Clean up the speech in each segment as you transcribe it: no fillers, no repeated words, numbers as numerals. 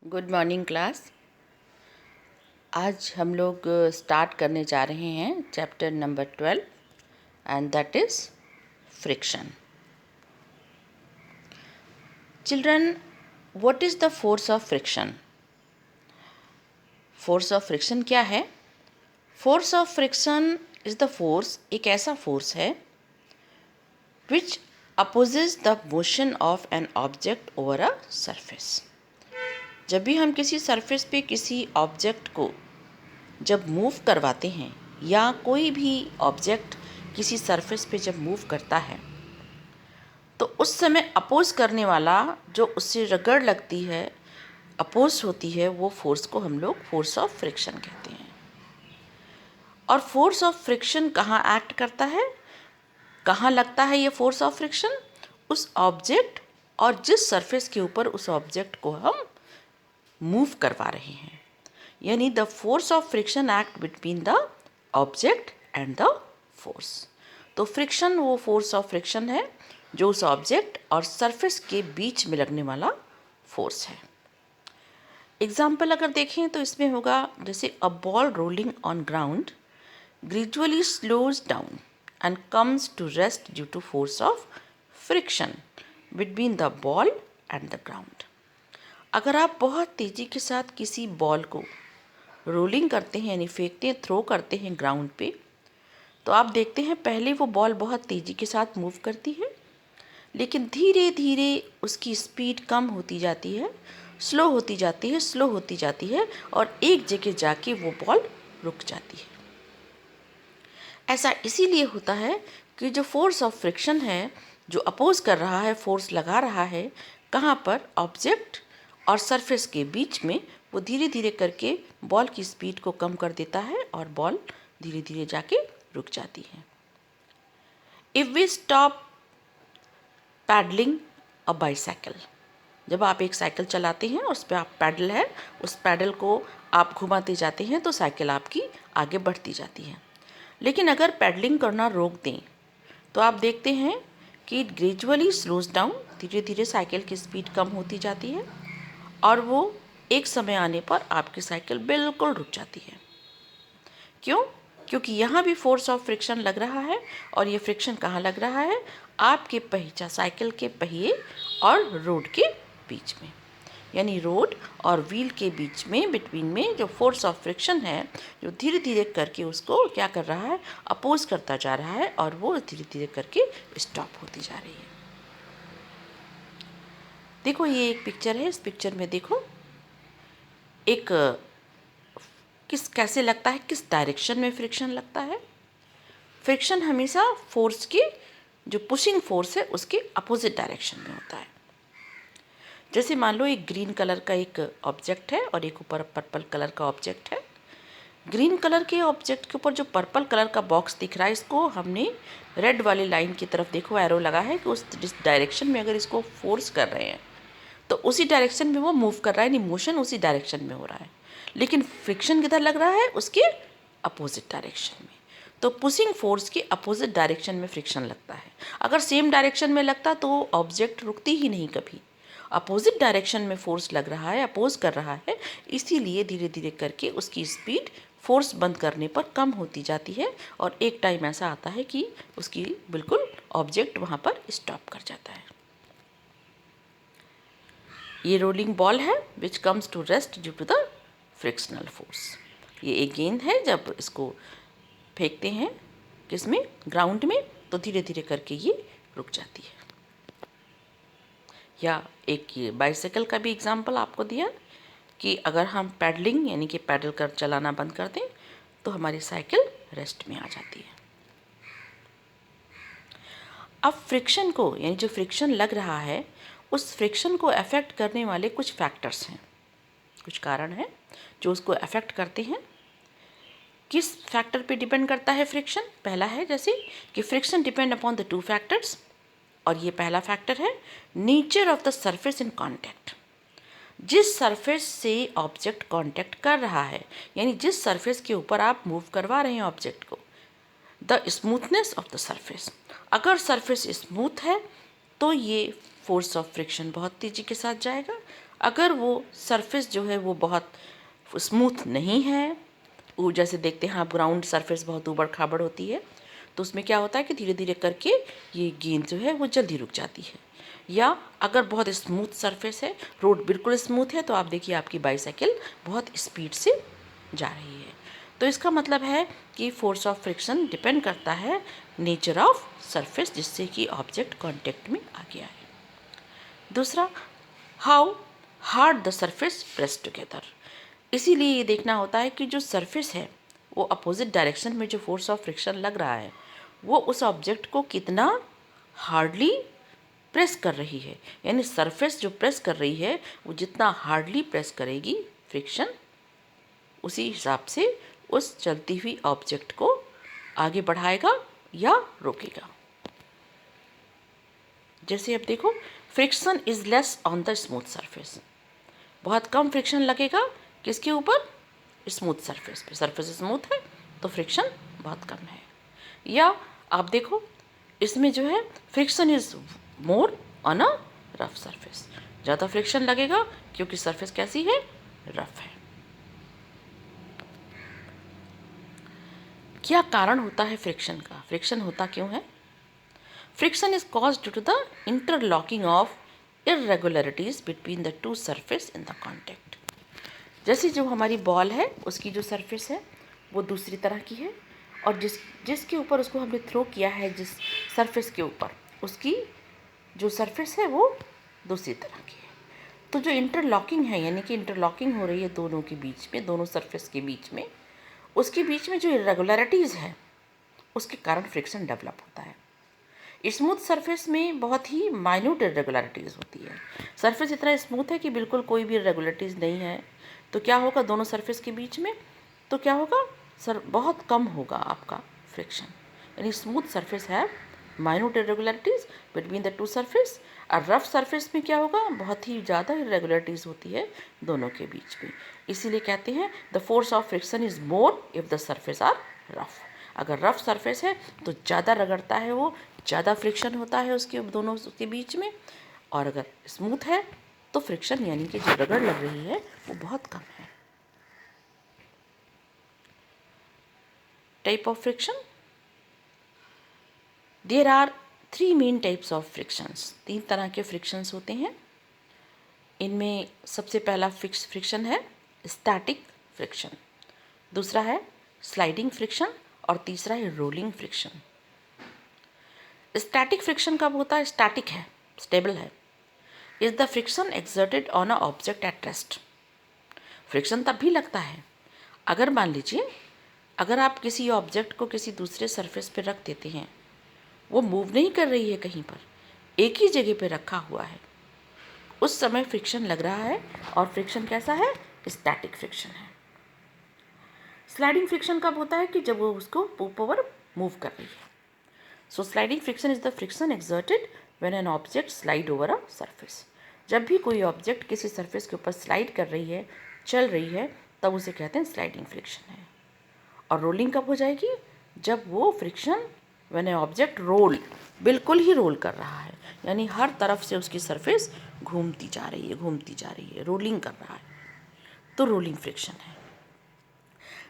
Good morning class. आज हम लोग स्टार्ट करने जा रहे हैं chapter number 12 and that is friction. Children, what is the force of friction? Force of friction क्या है? Force of friction is the force, एक ऐसा फोर्स है which opposes the motion of an object over a surface. जब भी हम किसी surface पे किसी ऑब्जेक्ट को जब मूव करवाते हैं या कोई भी ऑब्जेक्ट किसी सरफेस पे जब मूव करता है तो उस समय अपोज करने वाला जो उससे रगड़ लगती है, अपोज होती है, वो फोर्स को हम लोग फोर्स ऑफ फ्रिक्शन कहते हैं। और फोर्स ऑफ फ्रिक्शन कहाँ एक्ट करता है, कहाँ लगता है ये फोर्स ऑफ फ्रिक्शन? उस ऑब्जेक्ट और जिस सरफेस के ऊपर उस ऑब्जेक्ट को हम मूव करवा रहे हैं, यानी the force of friction act between the object and the force. तो फ्रिक्शन वो फोर्स ऑफ फ्रिक्शन है जो उस ऑब्जेक्ट और सरफेस के बीच में लगने वाला फोर्स है। एग्जाम्पल अगर देखें तो इसमें होगा जैसे a ball rolling on ground gradually slows down and comes to rest due to force of friction between the ball and the ground. अगर आप बहुत तेज़ी के साथ किसी बॉल को रोलिंग करते हैं यानी फेंकते हैं, थ्रो करते हैं ग्राउंड पे, तो आप देखते हैं पहले वो बॉल बहुत तेज़ी के साथ मूव करती है, लेकिन धीरे धीरे उसकी स्पीड कम होती जाती है, स्लो होती जाती है, स्लो होती जाती है और एक जगह जाके वो बॉल रुक जाती है। ऐसा इसीलिए होता है कि जो फोर्स ऑफ फ्रिक्शन है, जो अपोज कर रहा है, फोर्स लगा रहा है, कहाँ पर? ऑब्जेक्ट और सरफेस के बीच में, वो धीरे धीरे करके बॉल की स्पीड को कम कर देता है और बॉल धीरे धीरे जाके रुक जाती है। If we stop pedalling a bicycle, जब आप एक साइकिल चलाते हैं उस पर आप पैडल है, उस पैडल को आप घुमाते जाते हैं तो साइकिल आपकी आगे बढ़ती जाती है। लेकिन अगर पैडलिंग करना रोक दें तो आप देखते हैं कि इट ग्रेजुअली स्लोज डाउन, धीरे धीरे साइकिल की स्पीड कम होती जाती है और वो एक समय आने पर आपकी साइकिल बिल्कुल रुक जाती है। क्यों? क्योंकि यहाँ भी फोर्स ऑफ फ्रिक्शन लग रहा है और ये फ्रिक्शन कहाँ लग रहा है? आपके पहिया, साइकिल के पहिए और रोड के बीच में, यानी रोड और व्हील के बीच में, बिटवीन में जो फोर्स ऑफ फ्रिक्शन है, जो धीरे धीरे करके उसको क्या कर रहा है? अपोज करता जा रहा है और वो धीरे धीरे करके स्टॉप होती जा रही है। देखो ये एक पिक्चर है, इस पिक्चर में देखो एक कैसे लगता है, किस डायरेक्शन में फ्रिक्शन लगता है। फ्रिक्शन हमेशा फोर्स की, जो पुशिंग फोर्स है, उसके अपोजिट डायरेक्शन में होता है। जैसे मान लो एक ग्रीन कलर का एक ऑब्जेक्ट है और एक ऊपर पर्पल कलर का ऑब्जेक्ट है। ग्रीन कलर के ऑब्जेक्ट के ऊपर जो पर्पल कलर का बॉक्स दिख रहा है, इसको हमने रेड वाली लाइन की तरफ, देखो एरो लगा है कि उस डायरेक्शन में अगर इसको फोर्स कर रहे हैं तो उसी डायरेक्शन में वो मूव कर रहा है, नहीं मोशन उसी डायरेक्शन में हो रहा है। लेकिन फ्रिक्शन किधर लग रहा है? उसके अपोजिट डायरेक्शन में। तो पुशिंग फोर्स के अपोजिट डायरेक्शन में फ्रिक्शन लगता है। अगर सेम डायरेक्शन में लगता तो ऑब्जेक्ट रुकती ही नहीं कभी। अपोजिट डायरेक्शन में फोर्स लग रहा है, अपोज कर रहा है, इसीलिए धीरे धीरे करके उसकी स्पीड फोर्स बंद करने पर कम होती जाती है और एक टाइम ऐसा आता है कि उसकी बिल्कुल ऑब्जेक्ट वहाँ पर स्टॉप कर जाता है। ये रोलिंग बॉल है which comes to rest due to the frictional force. ये एक गेंद है, जब इसको फेंकते हैं किसमें? ग्राउंड में, तो धीरे धीरे करके ये रुक जाती है। या एक ये बाइसाइकिल का भी एग्जांपल आपको दिया कि अगर हम पैडलिंग यानी कि पैडल कर चलाना बंद कर दें तो हमारी साइकिल रेस्ट में आ जाती है। अब फ्रिक्शन को, यानी जो फ्रिक्शन लग रहा है, उस फ्रिक्शन को अफेक्ट करने वाले कुछ फैक्टर्स हैं, कुछ कारण हैं जो उसको अफेक्ट करते हैं। किस फैक्टर पे डिपेंड करता है फ्रिक्शन? पहला है जैसे कि friction depend upon the two factors, और ये पहला फैक्टर है nature of the surface in contact. जिस सरफेस से ऑब्जेक्ट कांटेक्ट कर रहा है, यानी जिस सरफेस के ऊपर आप मूव करवा रहे हैं ऑब्जेक्ट को, the smoothness of the surface. अगर सरफेस स्मूथ है तो ये फोर्स ऑफ फ्रिक्शन बहुत तेज़ी के साथ जाएगा। अगर वो सरफेस जो है वो बहुत स्मूथ नहीं है, वो जैसे देखते हैं आप ग्राउंड सरफेस बहुत ऊबड़ खाबड़ होती है, तो उसमें क्या होता है कि धीरे धीरे करके ये गेंद जो है वो जल्दी रुक जाती है। या अगर बहुत स्मूथ सरफेस है, रोड बिल्कुल स्मूथ है, तो आप देखिए आपकी बाईसाइकिल बहुत स्पीड से जा रही है। तो इसका मतलब है कि फोर्स ऑफ फ्रिक्शन डिपेंड करता है नेचर ऑफ सरफेस जिससे कि ऑब्जेक्ट कांटेक्ट में आ गया है। दूसरा, how hard the surface press together. इसीलिए ये देखना होता है कि जो सरफेस है वो अपोजिट डायरेक्शन में जो फोर्स ऑफ फ्रिक्शन लग रहा है वो उस ऑब्जेक्ट को कितना हार्डली प्रेस कर रही है। यानी सरफेस जो प्रेस कर रही है वो जितना हार्डली प्रेस करेगी फ्रिक्शन, उसी हिसाब से उस चलती हुई ऑब्जेक्ट को आगे बढ़ाएगा या रोकेगा। जैसे अब देखो, friction is less on the smooth surface. बहुत कम फ्रिक्शन लगेगा किसके ऊपर? स्मूथ सरफेस पे। सरफेस स्मूथ है तो फ्रिक्शन बहुत कम है। या आप देखो, इसमें जो है friction is more on a rough surface. ज़्यादा फ्रिक्शन लगेगा क्योंकि सरफेस कैसी है? रफ है। क्या कारण होता है फ्रिक्शन का? फ्रिक्शन होता क्यों है? Friction is caused due to the interlocking of irregularities between the two surface in the contact. जैसे जो हमारी बॉल है उसकी जो सरफेस है वो दूसरी तरह की है, और जिसके ऊपर उसको हमने थ्रो किया है, जिस सरफेस के ऊपर, उसकी जो सरफेस है वो दूसरी तरह की है। तो जो इंटरलॉकिंग है, यानी कि इंटरलॉकिंग हो रही है दोनों के बीच में, दोनों सरफेस के बीच में, उसके बीच में जो इरेगुलरिटीज़ है उसके कारण फ्रिक्शन डेवलप होता है। स्मूथ सरफेस में बहुत ही माइन्यूट इरेगुलरिटीज़ होती है। सरफेस इतना स्मूथ है कि बिल्कुल कोई भी इरेगुलरिटीज़ नहीं है, तो क्या होगा दोनों सरफेस के बीच में? तो क्या होगा सर, बहुत कम होगा आपका फ्रिक्शन। यानी स्मूथ सरफेस है minute irregularities between the two surface, और रफ सरफेस में क्या होगा? बहुत ही ज़्यादा इरेगुलरिटीज़ होती है दोनों के बीच में। इसीलिए कहते हैं the force of friction is more if the surface are rough. अगर रफ सरफेस है तो ज़्यादा रगड़ता है वो, ज़्यादा फ्रिक्शन होता है उसके दोनों के बीच में, और अगर स्मूथ है तो फ्रिक्शन यानी कि जो रगड़ लग रही है वो बहुत कम है। Type of friction, there are 3 main types of frictions. 3 तरह के फ्रिक्शंस होते हैं। इनमें सबसे पहला फ्रिक्शन है स्टैटिक फ्रिक्शन, दूसरा है स्लाइडिंग फ्रिक्शन, और तीसरा है रोलिंग फ्रिक्शन। स्टैटिक फ्रिक्शन कब होता है? स्टैटिक है, स्टेबल है। Is the friction exerted on a object at rest. Friction तब भी लगता है अगर मान लीजिए, अगर आप किसी ऑब्जेक्ट को किसी दूसरे सरफेस पर रख देते हैं, वो मूव नहीं कर रही है कहीं पर, एक ही जगह पे रखा हुआ है, उस समय फ्रिक्शन लग रहा है, और फ्रिक्शन कैसा है? स्टैटिक फ्रिक्शन है। स्लाइडिंग फ्रिक्शन कब होता है? कि जब वो उसको ऊपर मूव कर रही है। So sliding friction is the friction exerted when an object slide over a surface. जब भी कोई ऑब्जेक्ट किसी सरफेस के ऊपर स्लाइड कर रही है, चल रही है, तब उसे कहते हैं स्लाइडिंग फ्रिक्शन है। और रोलिंग कब हो जाएगी? जब वो friction when a object roll, बिल्कुल ही रोल कर रहा है, यानी हर तरफ से उसकी सरफेस घूमती जा रही है, घूमती जा रही है, रोलिंग कर रहा है, तो रोलिंग फ्रिक्शन है।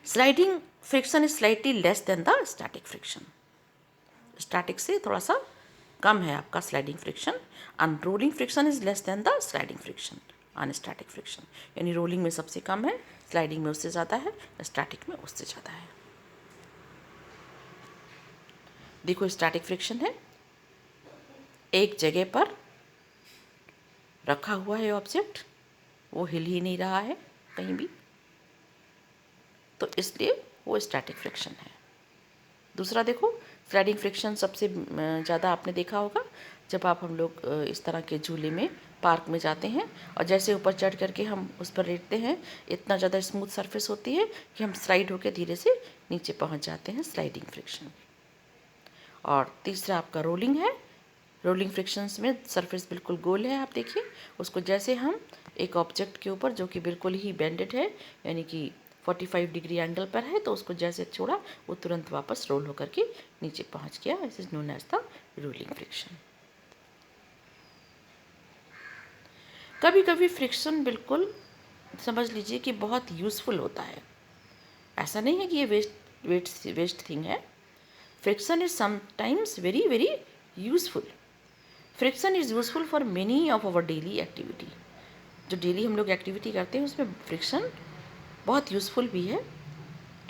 Sliding friction is slightly less than the static friction. Static से थोड़ा सा कम है आपका sliding friction, and rolling friction is less than the sliding friction on static friction. यानी रोलिंग में सबसे कम है, स्लाइडिंग में उससे ज़्यादा है, स्टैटिक में उससे ज़्यादा है। देखो स्टैटिक फ्रिक्शन है, एक जगह पर रखा हुआ है ऑब्जेक्ट, वो हिल ही नहीं रहा है कहीं भी, तो इसलिए वो स्टैटिक फ्रिक्शन है। दूसरा देखो, स्लाइडिंग फ्रिक्शन सबसे ज़्यादा आपने देखा होगा जब हम लोग इस तरह के झूले में पार्क में जाते हैं, और जैसे ऊपर चढ़ करके हम उस पर लेटते हैं, इतना ज़्यादा स्मूथ सरफेस होती है कि हम स्लाइड होकर धीरे से नीचे पहुंच जाते हैं, स्लाइडिंग फ्रिक्शन। और तीसरा आपका रोलिंग है। रोलिंग फ्रिक्शंस में सरफेस बिल्कुल गोल है, आप देखिए उसको, जैसे हम एक ऑब्जेक्ट के ऊपर जो कि बिल्कुल ही बेंडेड है, यानी कि 45 डिग्री एंगल पर है, तो उसको जैसे छोड़ा वो तुरंत वापस रोल होकर के नीचे पहुंच गया। This is known as the rolling friction. कभी कभी फ्रिक्शन बिल्कुल समझ लीजिए कि बहुत यूज़फुल होता है, ऐसा नहीं है कि ये वेस्ट थिंग है। Friction is sometimes very very useful. Friction is useful for many of our daily activity. जो डेली हम लोग एक्टिविटी करते हैं उसमें फ्रिक्शन बहुत यूज़फुल भी है।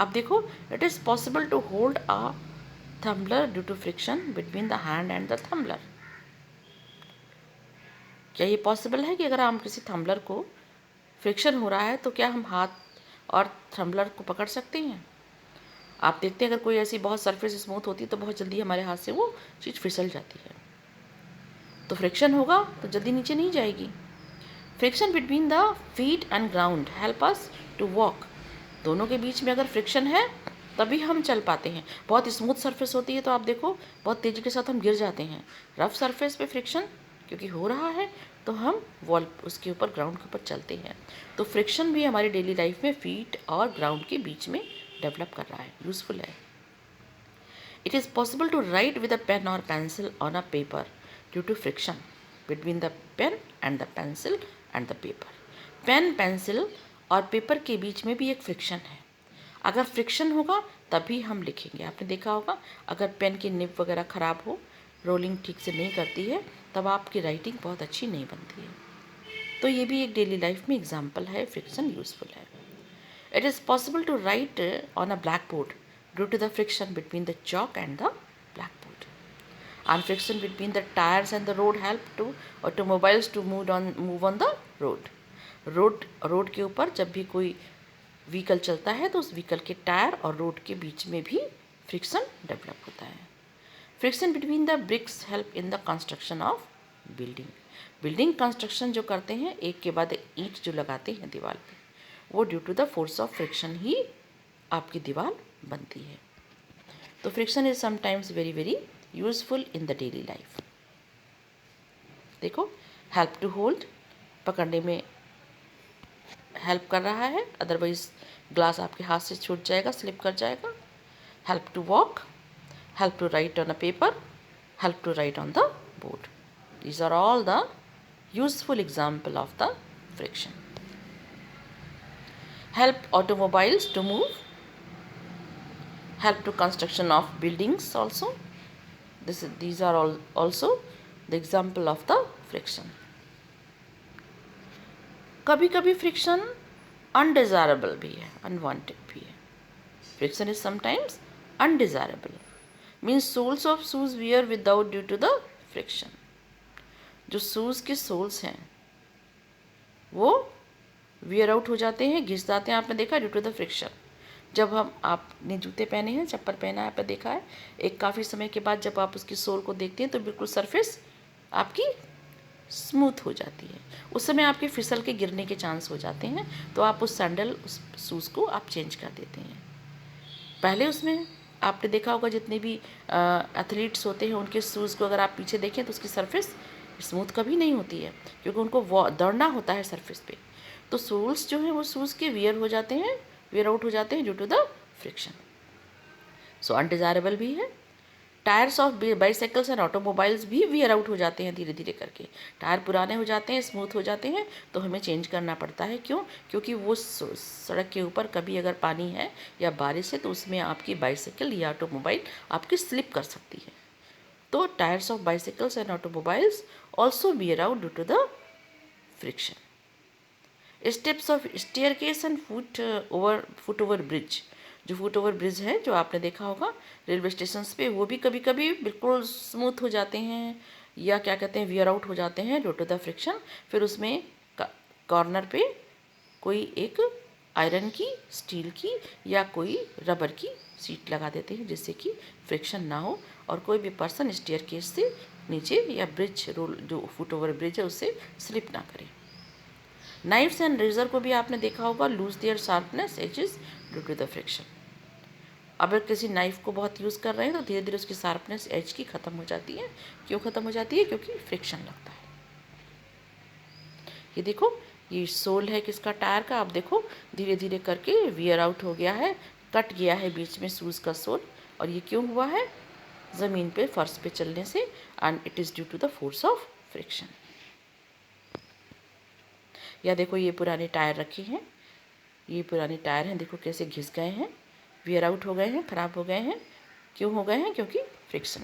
अब देखो, it is possible to hold a tumbler due to friction between the hand and the tumbler. क्या ये पॉसिबल है कि अगर हम किसी थम्बलर को फ्रिक्शन हो रहा है तो क्या हम हाथ और थम्बलर को पकड़ सकते हैं? आप देखते हैं अगर कोई ऐसी बहुत सरफेस स्मूथ होती है तो बहुत जल्दी हमारे हाथ से वो चीज़ फिसल जाती है। तो फ्रिक्शन होगा तो जल्दी नीचे नहीं जाएगी। Friction between the feet and ground help us to walk. दोनों के बीच में अगर फ्रिक्शन है तभी हम चल पाते हैं। बहुत स्मूथ सरफेस होती है तो आप देखो बहुत तेज़ी के साथ हम गिर जाते हैं। रफ सरफेस पे फ्रिक्शन क्योंकि हो रहा है तो हम वॉल उसके ऊपर ग्राउंड के ऊपर चलते हैं। तो फ्रिक्शन भी हमारी डेली लाइफ में फीट और ग्राउंड के बीच में डेवलप कर रहा है, यूज़फुल है। It is possible to write with a pen or pencil on a paper due to friction between the pen and the pencil and the paper. Pen, pencil और paper के बीच में भी एक फ्रिक्शन है। अगर फ्रिक्शन होगा तभी हम लिखेंगे। आपने देखा होगा अगर पेन की निब वगैरह ख़राब हो, रोलिंग ठीक से नहीं करती है, तब आपकी राइटिंग बहुत अच्छी नहीं बनती है। तो ये भी एक डेली लाइफ में एग्जाम्पल है, फ्रिक्शन यूज़फुल है। It is possible to write on a blackboard due to the friction between the chalk and the blackboard. And friction between the tires and the road help to automobiles to move on the road. Road के ऊपर जब भी कोई vehicle चलता है तो उस vehicle के टायर और रोड के बीच में भी फ्रिक्शन डेवलप होता है। Friction between the bricks help in the construction of building. Building construction जो करते हैं, एक के बाद एक ईंट जो लगाते हैं दीवार पे, वो due to the force of friction ही आपकी दीवार बनती है। तो friction is sometimes very very useful in the daily life. देखो, हेल्प टू होल्ड, पकड़ने में हेल्प कर रहा है, अदरवाइज ग्लास आपके हाथ से छूट जाएगा, स्लिप कर जाएगा। Help to walk, help to write on a paper, help to write on the board. These are all the useful example of the friction. Help automobiles to move, help to construction of buildings also. These are all also the example of the friction. कभी कभी friction undesirable भी है, unwanted भी है। Friction is sometimes undesirable, means soles of shoes wear without due to the friction. जो shoes के soles हैं वो वियर आउट हो जाते हैं, घिस जाते हैं, आपने देखा, ड्यू टू द फ्रिक्शन। जब आपने जूते पहने हैं, चप्पल पहना है, आपने देखा है, एक काफ़ी समय के बाद जब आप उसकी सोल को देखते हैं तो बिल्कुल सरफेस आपकी स्मूथ हो जाती है। उस समय आपके फिसल के गिरने के चांस हो जाते हैं, तो आप उस सैंडल, उस शूज़ को आप चेंज कर देते हैं। पहले उसमें आपने देखा होगा जितने भी एथलीट्स होते हैं उनके शूज़ को अगर आप पीछे देखें तो उसकी सरफेस स्मूथ कभी नहीं होती है, क्योंकि उनको दौड़ना होता है सरफेस पे। तो सोल्स जो हैं वो शूज़ के वियर हो जाते हैं, वियर आउट हो जाते हैं due to the friction. So undesirable भी है। Tyres of bicycles and automobiles भी वियर आउट हो जाते हैं धीरे धीरे करके। टायर पुराने हो जाते हैं, स्मूथ हो जाते हैं, तो हमें चेंज करना पड़ता है। क्यों? क्योंकि वो सड़क के ऊपर कभी अगर पानी है या बारिश है तो उसमें आपकी बाईसाइकिल या ऑटोमोबाइल आपकी स्लिप कर सकती है। तो tyres of bicycles and automobiles also wear out due to the friction. Steps of staircase and foot over bridge. जो फुट ओवर ब्रिज है जो आपने देखा होगा रेलवे स्टेशन पे, वो भी कभी कभी बिल्कुल स्मूथ हो जाते हैं या क्या कहते हैं वियर आउट हो जाते हैं ड्यू टू द फ्रिक्शन। फिर उसमें कॉर्नर पे कोई एक आयरन की, स्टील की या कोई रबर की सीट लगा देते हैं जिससे कि फ्रिक्शन ना हो और कोई भी पर्सन स्टेयरकेस से नीचे या ब्रिज रोल जो फुट ओवर ब्रिज है उससे स्लिप ना करे। नाइफ्स एंड रेजर को भी आपने देखा होगा, lose their sharpness edges due to the friction. अगर किसी नाइफ को बहुत यूज़ कर रहे हैं तो धीरे धीरे उसकी शार्पनेस एज की ख़त्म हो जाती है। क्यों ख़त्म हो जाती है? क्योंकि फ्रिक्शन लगता है। ये देखो, ये सोल है किसका? टायर का। आप देखो धीरे धीरे करके वियर आउट हो गया है, कट गया है बीच में शूज़ का सोल। और ये क्यों हुआ है? ज़मीन पे, फर्श पे चलने से, and it is due to the force of friction. या देखो ये पुराने टायर रखे हैं, ये पुराने टायर हैं, देखो कैसे घिस गए हैं, वियर आउट हो गए हैं, ख़राब हो गए हैं। क्यों हो गए हैं? क्योंकि फ्रिक्शन